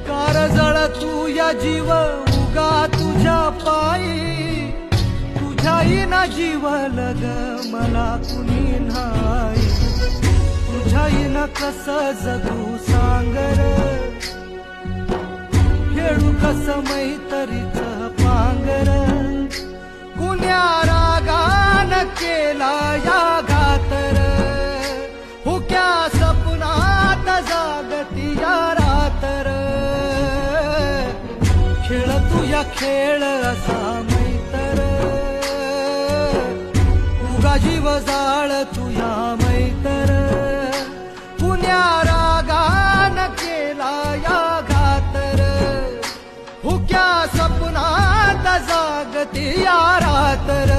कारजळ तू या जीव उगा तुझ्या पायी, तुझ्याही ना जीव लग मला कुणी नाही, तुझ्याही न कस जगू सांगर, खेळू कस मैत्रीच पांगर, कुण्या रागान केला या घातर, हुक्या सपनात जागती या रातर, खेळ तुया खेळ असा मैतर, उगा जीव जाळ तुया मैतर, कुण्या रागान केला या घातर, हुक्या सपनात जागती या रातर.